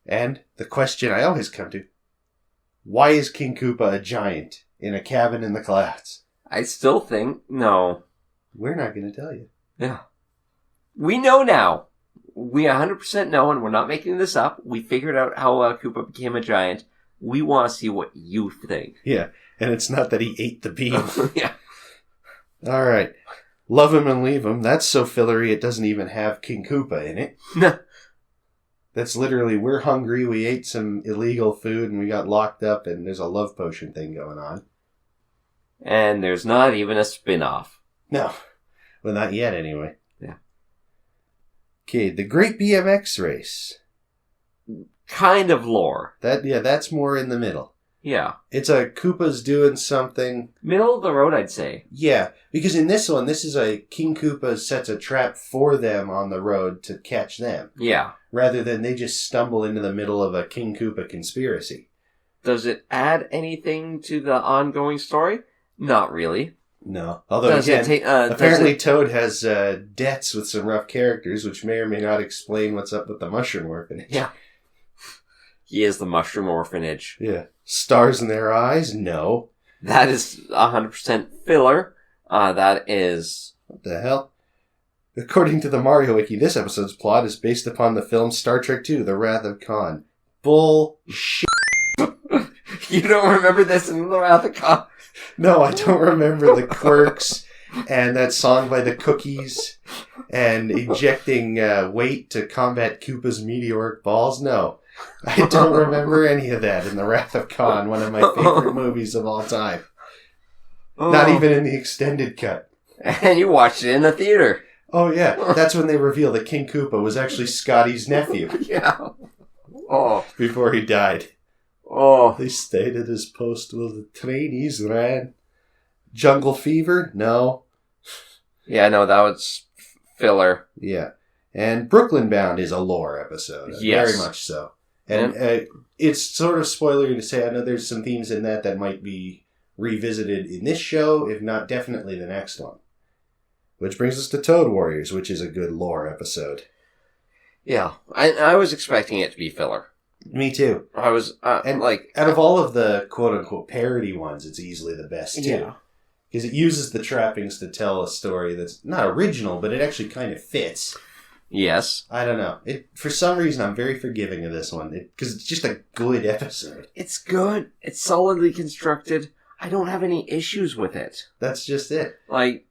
And the question I always come to, why is King Koopa a giant in a cabin in the clouds? I still think, no. We're not going to tell you. Yeah. We know now. We 100% know, and we're not making this up. We figured out how Koopa became a giant. We want to see what you think. Yeah, and it's not that he ate the bean. Yeah. All right. Love him and leave him. That's so fillery it doesn't even have King Koopa in it. No. That's literally, we're hungry, we ate some illegal food, and we got locked up, and there's a love potion thing going on. And there's not even a spin-off. No. Well, not yet, anyway. Yeah. Okay, the Great BMX Race. Kind of lore. That's more in the middle. Yeah. It's a Koopa's doing something. Middle of the road, I'd say. Yeah, because in this one, this is a King Koopa sets a trap for them on the road to catch them. Yeah. Rather than they just stumble into the middle of a King Koopa conspiracy. Does it add anything to the ongoing story? Not really. No. Although, apparently Toad has debts with some rough characters, which may or may not explain what's up with the Mushroom Orphanage. Yeah. He is the Mushroom Orphanage. Yeah. Stars in their eyes? No. That is 100% filler. That is... What the hell? According to the Mario Wiki, this episode's plot is based upon the film Star Trek II, The Wrath of Khan. Bullshit. You don't remember this in The Wrath of Khan? No, I don't remember the quirks and that song by the Cookies and ejecting weight to combat Koopa's meteoric balls. No, I don't remember any of that in The Wrath of Khan, one of my favorite movies of all time. Oh. Not even in the extended cut. And you watched it in the theater. Oh, yeah. That's when they reveal that King Koopa was actually Scotty's nephew. Yeah. Oh. Before he died. Oh. They stayed at his post while the trainees ran. Jungle Fever? No. Yeah, no, that was filler. Yeah. And Brooklyn Bound is a lore episode. Yes. Very much so. And it's sort of spoilery to say, I know there's some themes in that might be revisited in this show, if not definitely the next one. Which brings us to Toad Warriors, which is a good lore episode. Yeah. I was expecting it to be filler. Me too. I was, out of all of the quote-unquote parody ones, it's easily the best too. Yeah. Because it uses the trappings to tell a story that's not original, but it actually kind of fits. Yes. I don't know. For some reason, I'm very forgiving of this one. Because it's just a good episode. It's good. It's solidly constructed. I don't have any issues with it. That's just it. Like,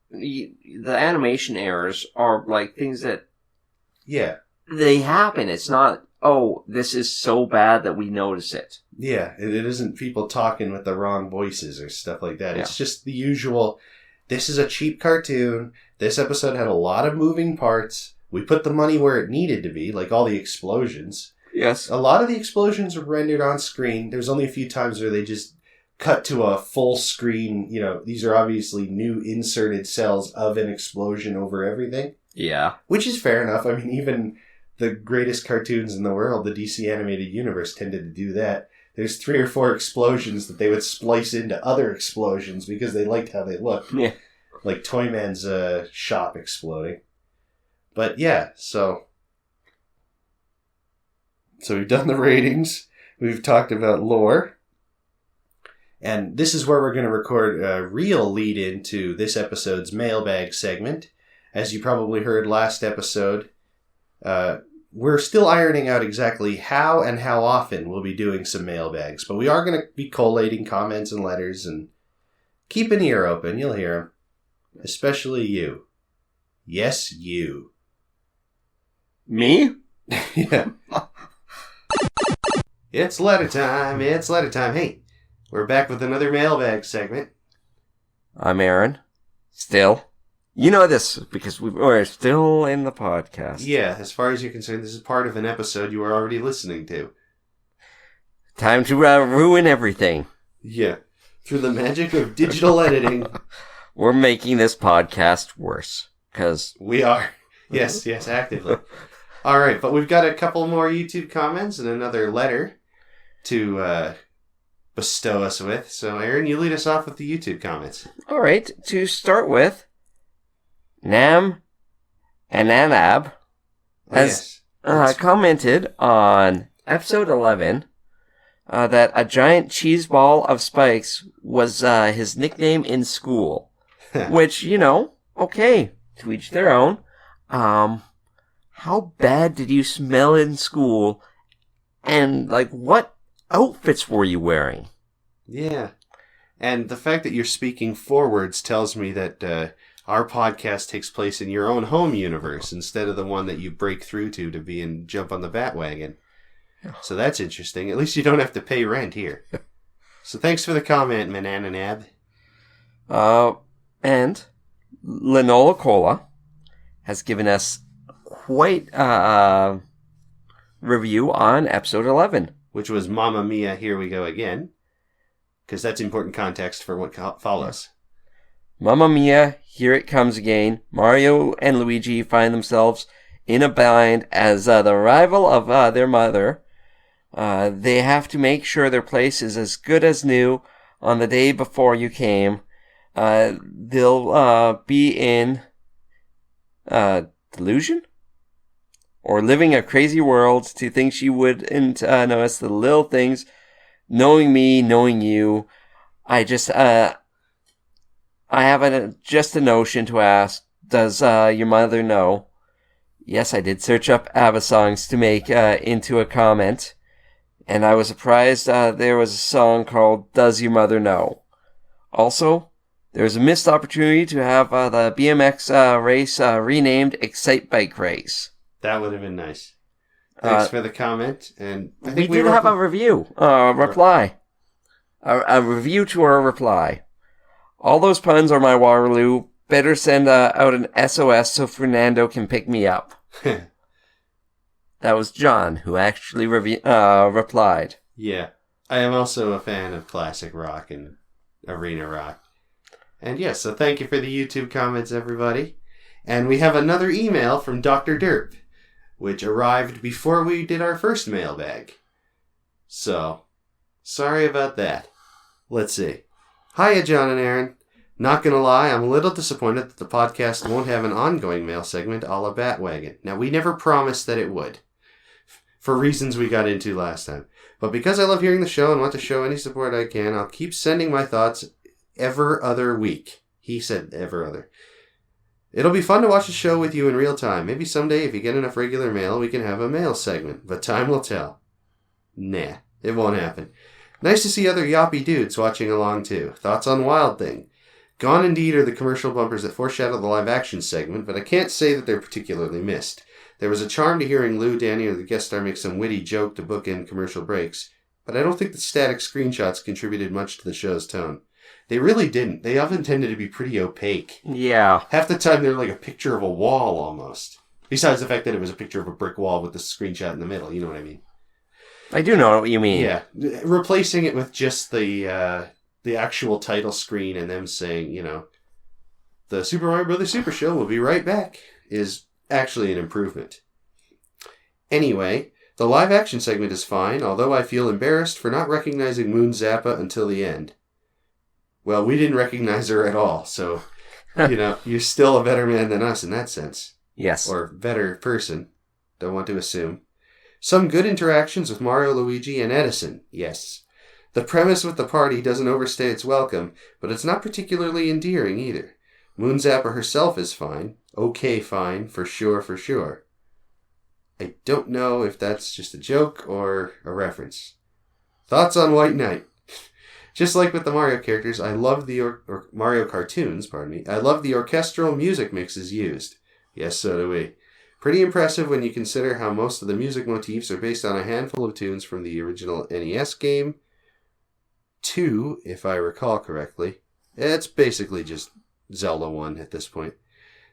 the animation errors are like things that... Yeah. they happen. It's not, oh, this is so bad that we notice it. Yeah, it isn't people talking with the wrong voices or stuff like that. Yeah. It's just the usual, this is a cheap cartoon. This episode had a lot of moving parts. We put the money where it needed to be, like all the explosions. Yes. A lot of the explosions were rendered on screen. There's only a few times where they just cut to a full screen. You know, these are obviously new inserted cells of an explosion over everything. Yeah. Which is fair enough. I mean, even the greatest cartoons in the world, the DC animated universe, tended to do that. There's 3 or 4 explosions that they would splice into other explosions because they liked how they looked. Yeah. Like Toyman's shop exploding. But yeah, so we've done the ratings. We've talked about lore. And this is where we're going to record a real lead-in to this episode's mailbag segment. As you probably heard last episode, we're still ironing out exactly how and how often we'll be doing some mailbags. But we are going to be collating comments and letters, and keep an ear open. You'll hear them. Especially you. Yes, you. Me? Yeah. It's letter time. It's letter time. Hey, we're back with another mailbag segment. I'm Aaron. Still. You know this because we're still in the podcast. Yeah, as far as you're concerned, this is part of an episode you were already listening to. Time to ruin everything. Yeah. Through the magic of digital editing. We're making this podcast worse. Because we are. Yes, actively. All right, but we've got a couple more YouTube comments and another letter to bestow us with. So, Aaron, you lead us off with the YouTube comments. All right, to start with, Nam and Anab has commented on episode 11 that a giant cheese ball of spikes was his nickname in school. Which, you know, okay, to each their own. How bad did you smell in school? And, like, what outfits were you wearing? Yeah. And the fact that you're speaking forwards tells me that our podcast takes place in your own home universe instead of the one that you break through to be and jump on the Batwagon. So that's interesting. At least you don't have to pay rent here. So thanks for the comment, Manananab. And Linola Cola has given us quite a review on episode 11. Which was Mamma Mia, Here We Go Again. Because that's important context for what follows. Mamma Mia, Here It Comes Again. Mario and Luigi find themselves in a bind as the arrival of their mother. They have to make sure their place is as good as new on the day before you came. They'll be in delusion? Or living a crazy world to think she wouldn't notice the little things. Knowing me, knowing you. I just, I have just a notion to ask, does your mother know? Yes, I did search up ABBA songs to make into a comment. And I was surprised there was a song called Does Your Mother Know? Also, there's a missed opportunity to have the BMX race renamed Excite Bike Race. That would have been nice. Thanks for the comment. And I think we did have a review, reply. A review to our reply. All those puns are my Waterloo. Better send out an SOS so Fernando can pick me up. That was John who actually replied. Yeah. I am also a fan of classic rock and arena rock. And yes, so thank you for the YouTube comments, everybody. And we have another email from Dr. Derp, which arrived before we did our first mailbag. So, sorry about that. Let's see. Hiya, John and Aaron. Not gonna lie, I'm a little disappointed that the podcast won't have an ongoing mail segment a la Batwagon. Now, we never promised that it would, for reasons we got into last time. But because I love hearing the show and want to show any support I can, I'll keep sending my thoughts every other week. He said ever other. It'll be fun to watch the show with you in real time. Maybe someday, if you get enough regular mail, we can have a mail segment. But time will tell. Nah, it won't happen. Nice to see other yappy dudes watching along too. Thoughts on Wild Thing? Gone indeed are the commercial bumpers that foreshadow the live-action segment, but I can't say that they're particularly missed. There was a charm to hearing Lou, Danny, or the guest star make some witty joke to bookend commercial breaks, but I don't think the static screenshots contributed much to the show's tone. They really didn't. They often tended to be pretty opaque. Yeah. Half the time they're like a picture of a wall almost. Besides the fact that it was a picture of a brick wall with the screenshot in the middle, you know what I mean? I do know what you mean. Yeah. Replacing it with just the actual title screen and them saying, the Super Mario Brothers Super Show will be right back is actually an improvement. Anyway, the live action segment is fine, although I feel embarrassed for not recognizing Moon Zappa until the end. Well, we didn't recognize her at all, so, you're still a better man than us in that sense. Yes. Or better person. Don't want to assume. Some good interactions with Mario, Luigi, and Edison. Yes. The premise with the party doesn't overstay its welcome, but it's not particularly endearing either. Moon Zappa herself is fine. Okay fine, for sure. I don't know if that's just a joke or a reference. Thoughts on White Knight? Just like with the Mario characters, I love the Mario cartoons, I love the orchestral music mixes used. Yes, so do we. Pretty impressive when you consider how most of the music motifs are based on a handful of tunes from the original NES game. 2, if I recall correctly. It's basically just Zelda 1 at this point.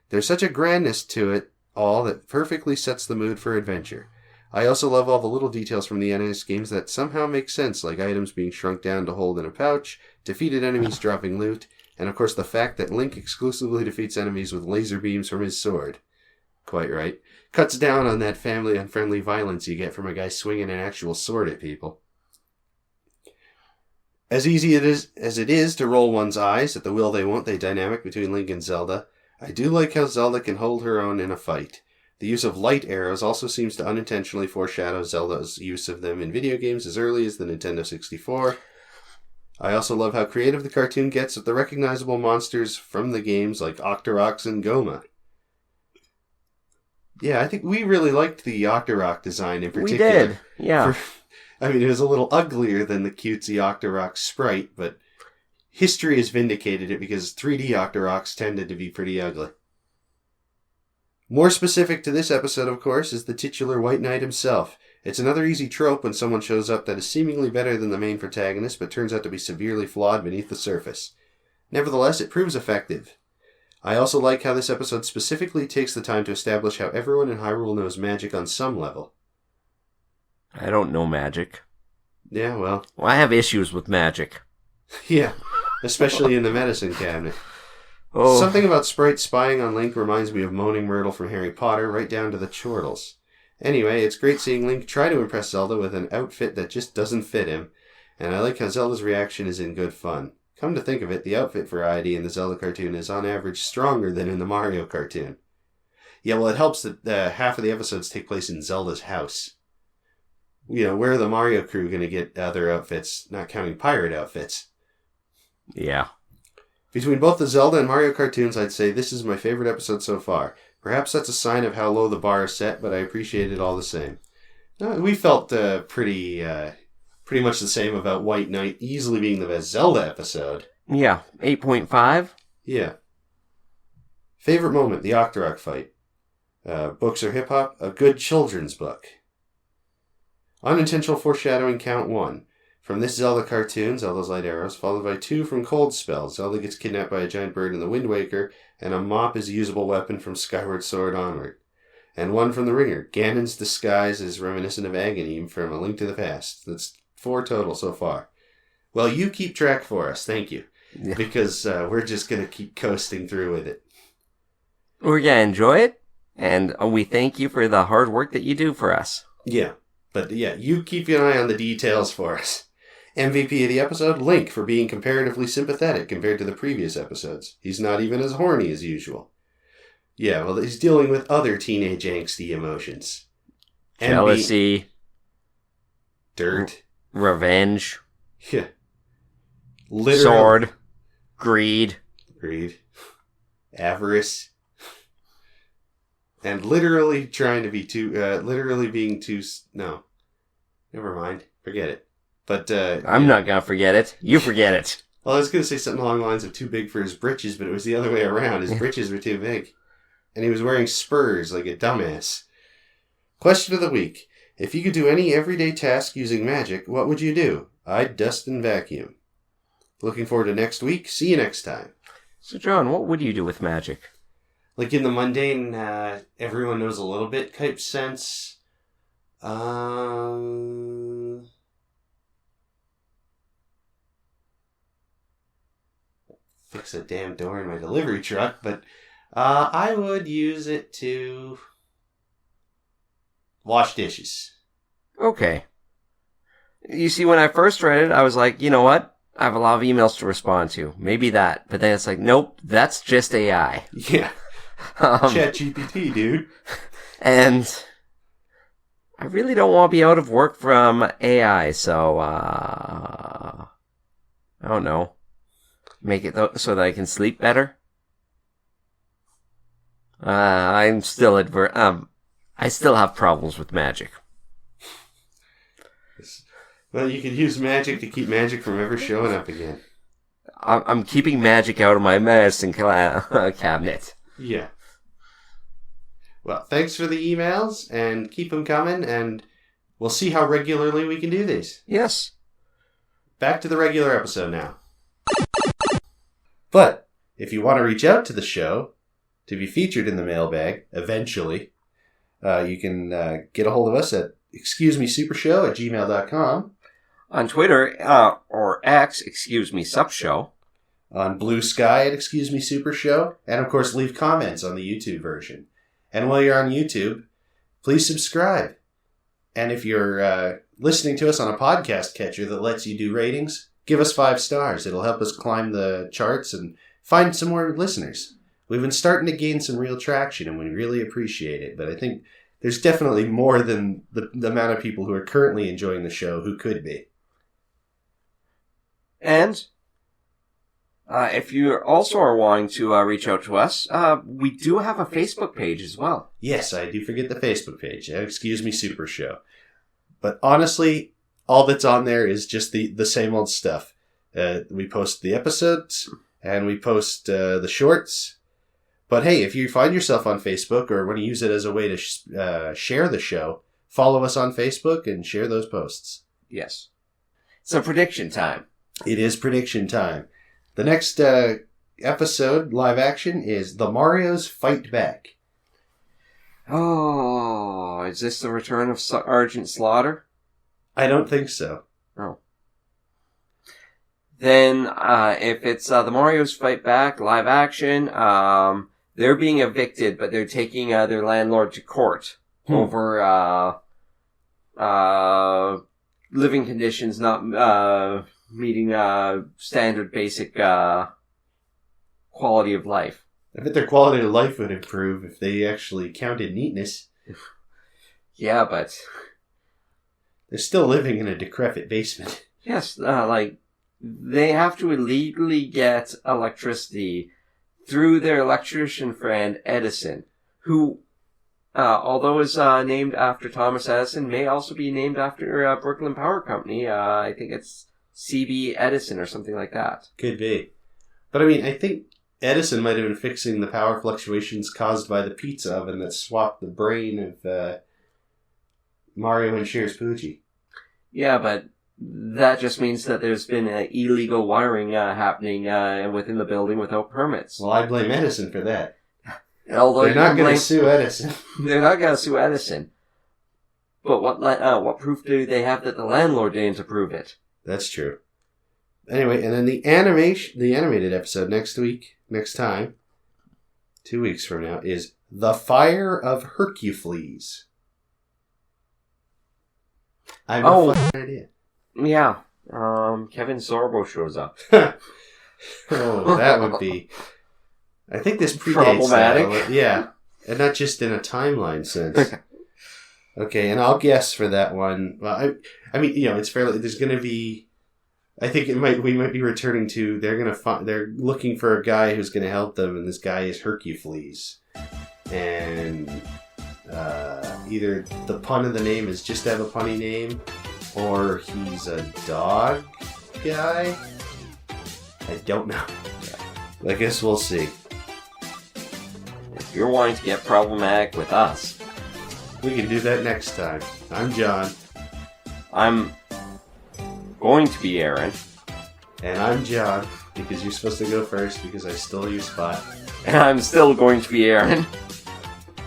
There's such a grandness to it all that perfectly sets the mood for adventure. I also love all the little details from the NES games that somehow make sense, like items being shrunk down to hold in a pouch, defeated enemies dropping loot, and of course the fact that Link exclusively defeats enemies with laser beams from his sword. Quite right. Cuts down on that family-unfriendly violence you get from a guy swinging an actual sword at people. As easy as it is to roll one's eyes at the will they won't they dynamic between Link and Zelda, I do like how Zelda can hold her own in a fight. The use of light arrows also seems to unintentionally foreshadow Zelda's use of them in video games as early as the Nintendo 64. I also love how creative the cartoon gets with the recognizable monsters from the games like Octoroks and Goma. Yeah, I think we really liked the Octorok design in particular. We did, yeah. It was a little uglier than the cutesy Octorok sprite, but history has vindicated it because 3D Octoroks tended to be pretty ugly. More specific to this episode, of course, is the titular White Knight himself. It's another easy trope when someone shows up that is seemingly better than the main protagonist, but turns out to be severely flawed beneath the surface. Nevertheless, it proves effective. I also like how this episode specifically takes the time to establish how everyone in Hyrule knows magic on some level. I don't know magic. Yeah, well, I have issues with magic. Yeah, especially in the medicine cabinet. Oh. Something about Sprite spying on Link reminds me of Moaning Myrtle from Harry Potter, right down to the chortles. Anyway, it's great seeing Link try to impress Zelda with an outfit that just doesn't fit him, and I like how Zelda's reaction is in good fun. Come to think of it, the outfit variety in the Zelda cartoon is on average stronger than in the Mario cartoon. Yeah, well, it helps that half of the episodes take place in Zelda's house. Where are the Mario crew going to get other outfits, not counting pirate outfits? Yeah. Between both the Zelda and Mario cartoons, I'd say this is my favorite episode so far. Perhaps that's a sign of how low the bar is set, but I appreciate it all the same. We felt pretty much the same about White Knight easily being the best Zelda episode. Yeah, 8.5? Yeah. Favorite moment, the Octorok fight. Books or hip-hop? A good children's book. Unintentional foreshadowing, count 1. From this Zelda cartoon, Zelda's Light Arrows, followed by 2 from Cold Spell. Zelda gets kidnapped by a giant bird in the Wind Waker, and a mop is a usable weapon from Skyward Sword onward. And 1 from The Ringer. Ganon's disguise is reminiscent of Aghanim from A Link to the Past. That's 4 total so far. Well, you keep track for us, thank you. Yeah. Because we're just going to keep coasting through with it. We're going to enjoy it, and we thank you for the hard work that you do for us. Yeah, but you keep an eye on the details for us. MVP of the episode, Link, for being comparatively sympathetic compared to the previous episodes. He's not even as horny as usual. Yeah, well, he's dealing with other teenage angsty emotions. Jealousy. Dirt. Revenge. Yeah. Sword. Greed. Avarice. And literally being too... No. Never mind. Forget it. But, I'm not going to forget it. You forget it. Well, I was going to say something along the lines of too big for his britches, but it was the other way around. His britches were too big. And he was wearing spurs like a dumbass. Question of the week. If you could do any everyday task using magic, what would you do? I'd dust and vacuum. Looking forward to next week. See you next time. So, John, what would you do with magic? Like in the mundane, everyone knows a little bit type sense. Fix a damn door in my delivery truck, but I would use it to wash dishes. Okay. You see, when I first read it, I was like, you know what? I have a lot of emails to respond to. Maybe that. But then it's like, nope, that's just AI. Yeah. ChatGPT, dude. And I really don't want to be out of work from AI, so, I don't know. Make it so that I can sleep better. I still have problems with magic. Well, you could use magic to keep magic from ever showing up again. I'm keeping magic out of my medicine cabinet. Yeah. Well, thanks for the emails, and keep them coming, and we'll see how regularly we can do these. Yes. Back to the regular episode now. But if you want to reach out to the show to be featured in the mailbag, eventually, you can get a hold of us at excusemesupershow@gmail.com. On Twitter, or X, SupShow. On Blue Sky at Excuse Me Super Show. And, of course, leave comments on the YouTube version. And while you're on YouTube, please subscribe. And if you're listening to us on a podcast catcher that lets you do ratings, give us 5 stars. It'll help us climb the charts and find some more listeners. We've been starting to gain some real traction, and we really appreciate it. But I think there's definitely more than the amount of people who are currently enjoying the show who could be. And if you also are wanting to reach out to us, we do have a Facebook page as well. Yes, I do forget the Facebook page. Excuse Me Super Show. But honestly, all that's on there is just the same old stuff. We post the episodes, and we post the shorts. But hey, if you find yourself on Facebook or want to use it as a way to share the show, follow us on Facebook and share those posts. Yes. So prediction time. It is prediction time. The next episode, live action, is The Marios Fight Back. Oh, is this the return of Sergeant Slaughter? I don't think so. Oh. Then, if it's The Marios Fight Back, live action, they're being evicted, but they're taking their landlord to court over living conditions not meeting standard basic quality of life. I bet their quality of life would improve if they actually counted neatness. Yeah, but they're still living in a decrepit basement. Yes, they have to illegally get electricity through their electrician friend Edison, who, although is named after Thomas Edison, may also be named after Brooklyn Power Company. I think it's C.B. Edison or something like that. Could be. But I mean, I think Edison might have been fixing the power fluctuations caused by the pizza oven that swapped the brain of Mario and Cher's Poochie. Yeah, but that just means that there's been illegal wiring happening within the building without permits. Well, I blame Edison for that. Although they're not going to sue Edison. They're not going to sue Edison. But what proof do they have that the landlord didn't approve it? That's true. Anyway, and then the animated episode next time, 2 weeks from now, is The Fire of Hercules. I have no fucking idea. Yeah. Kevin Sorbo shows up. Oh, that would be... I think this predates problematic. that. Yeah. And not just in a timeline sense. Okay, and I'll guess for that one. Well, I mean, it's fairly... There's going to be... I think we might be returning to... They're looking for a guy who's going to help them, and this guy is Hercules. And either the pun of the name is just to have a punny name, or he's a dog guy. I don't know. I guess we'll see. If you're wanting to get problematic with us, We can do that next time. I'm John. I'm going to be Aaron. And I'm John, because you're supposed to go first because I stole your spot. And I'm still going to be Aaron.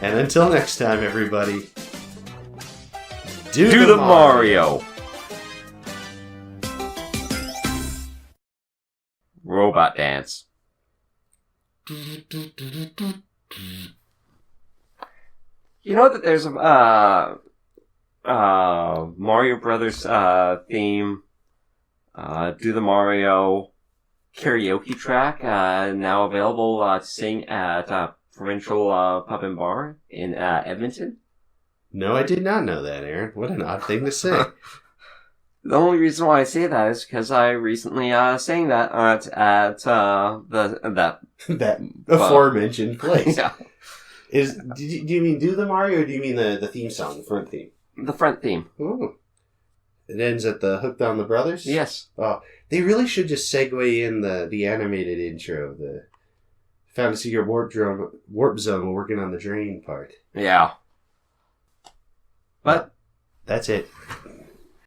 And until next time, everybody, do the Mario. Robot dance. You know that there's a Mario Brothers theme, Do the Mario karaoke track now available to sing at Provincial Pub and Bar in Edmonton? No, I did not know that, Aaron. What an odd thing to say. The only reason why I say that is because I recently sang that at that aforementioned place. Yeah. Do you mean Do the Mario, or do you mean the theme song, the front theme? The front theme. Ooh. It ends at the Hooked on the Brothers? Yes. Oh, they really should just segue in the animated intro of the Found a Secret Warp Zone working on the drain part. Yeah. But that's it.